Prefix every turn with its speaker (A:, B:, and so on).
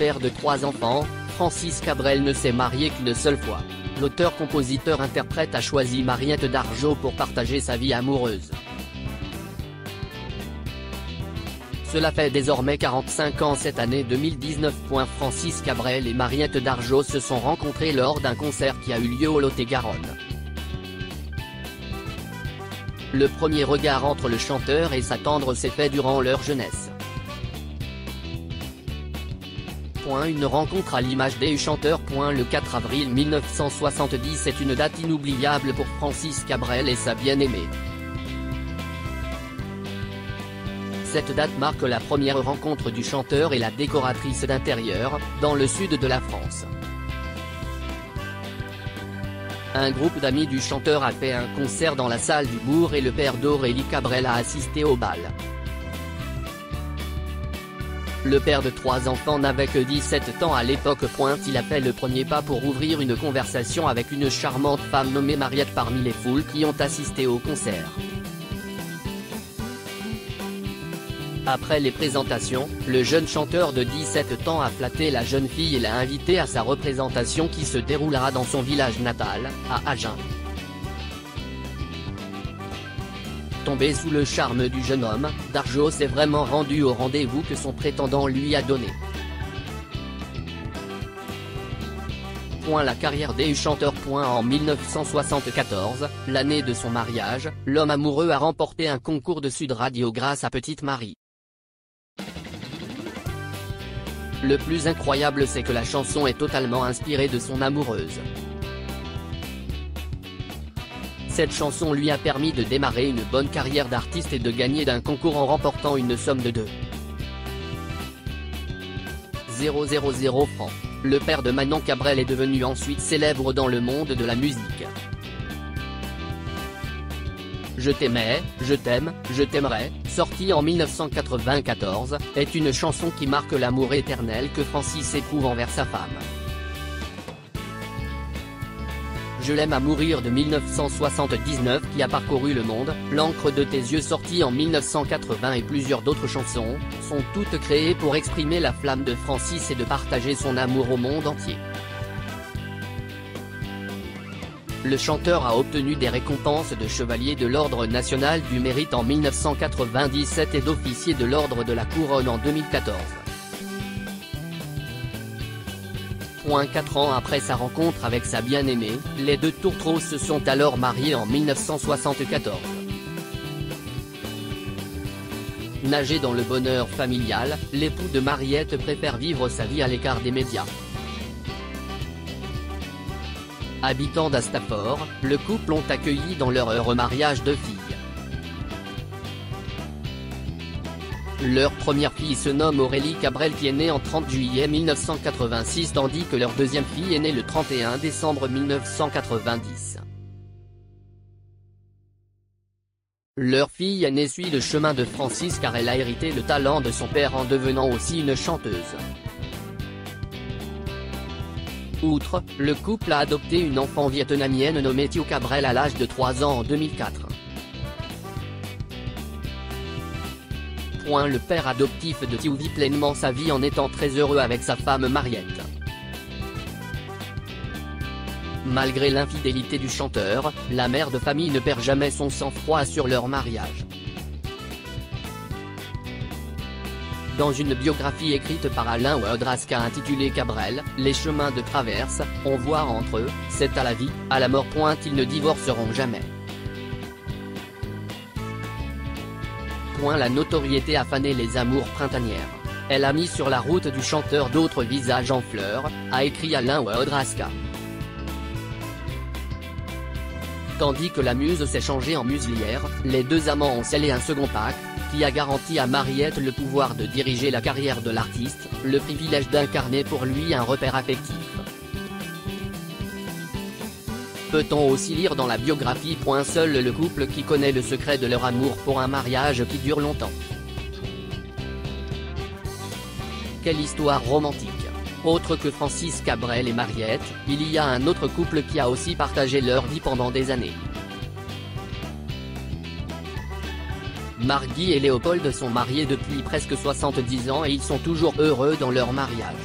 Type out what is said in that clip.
A: Père de 3 enfants, Francis Cabrel ne s'est marié qu'une seule fois. L'auteur-compositeur-interprète a choisi Mariette Dargeau pour partager sa vie amoureuse. Cela fait désormais 45 ans cette année 2019. Francis Cabrel et Mariette Dargeau se sont rencontrés lors d'un concert qui a eu lieu au Lot-et-Garonne. Le premier regard entre le chanteur et sa tendre s'est fait durant leur jeunesse. Une rencontre à l'image des chanteurs. Le 4 avril 1970 est une date inoubliable pour Francis Cabrel et sa bien-aimée. Cette date marque la première rencontre du chanteur et la décoratrice d'intérieur, dans le sud de la France. Un groupe d'amis du chanteur a fait un concert dans la salle du Bourg et le père d'Aurélie Cabrel a assisté au bal. Le père de 3 enfants n'avait que 17 ans à l'époque. Il a fait le premier pas pour ouvrir une conversation avec une charmante femme nommée Mariette parmi les foules qui ont assisté au concert. Après les présentations, le jeune chanteur de 17 ans a flatté la jeune fille et l'a invitée à sa représentation qui se déroulera dans son village natal, à Agen. Tombé sous le charme du jeune homme, Dargeau s'est vraiment rendu au rendez-vous que son prétendant lui a donné. La carrière des chanteurs. En 1974, l'année de son mariage, l'homme amoureux a remporté un concours de Sud Radio grâce à Petite Marie. Le plus incroyable, c'est que la chanson est totalement inspirée de son amoureuse. Cette chanson lui a permis de démarrer une bonne carrière d'artiste et de gagner d'un concours en remportant une somme de 2,000 francs. Le père de Manon Cabrel est devenu ensuite célèbre dans le monde de la musique. Je t'aimais, je t'aime, je t'aimerai, sortie en 1994, est une chanson qui marque l'amour éternel que Francis éprouve envers sa femme. Je l'aime à mourir de 1979 qui a parcouru le monde, L'encre de tes yeux sortie en 1980 et plusieurs d'autres chansons, sont toutes créées pour exprimer la flamme de Francis et de partager son amour au monde entier. Le chanteur a obtenu des récompenses de chevalier de l'Ordre national du mérite en 1997 et d'officier de l'Ordre de la Couronne en 2014. 4 ans après sa rencontre avec sa bien-aimée, les deux tourtereaux se sont alors mariés en 1974. Nagé dans le bonheur familial, l'époux de Mariette préfère vivre sa vie à l'écart des médias. Habitant d'Astafort, le couple ont accueilli dans leur heureux mariage 2 filles. Leur première fille se nomme Aurélie Cabrel qui est née en 30 juillet 1986 tandis que leur deuxième fille est née le 31 décembre 1990. Leur fille aînée suit le chemin de Francis car elle a hérité le talent de son père en devenant aussi une chanteuse. Outre, le couple a adopté une enfant vietnamienne nommée Thio Cabrel à l'âge de 3 ans en 2004. Le père adoptif de Thio vit pleinement sa vie en étant très heureux avec sa femme Mariette. Malgré l'infidélité du chanteur, la mère de famille ne perd jamais son sang-froid sur leur mariage. Dans une biographie écrite par Alain Ouadrasca intitulée Cabrel, Les chemins de traverse, on voit entre eux, c'est à la vie, à la mort. Ils ne divorceront jamais. La notoriété a fané les amours printanières. Elle a mis sur la route du chanteur d'autres visages en fleurs, a écrit Alain Ouadrasca. Tandis que la muse s'est changée en muselière, les deux amants ont scellé un second pacte, qui a garanti à Mariette le pouvoir de diriger la carrière de l'artiste, le privilège d'incarner pour lui un repère affectif. Peut-on aussi lire dans la biographie. Seul le couple qui connaît le secret de leur amour pour un mariage qui dure longtemps. Quelle histoire romantique. Autre que Francis Cabrel et Mariette, il y a un autre couple qui a aussi partagé leur vie pendant des années. Margui et Léopold sont mariés depuis presque 70 ans et ils sont toujours heureux dans leur mariage.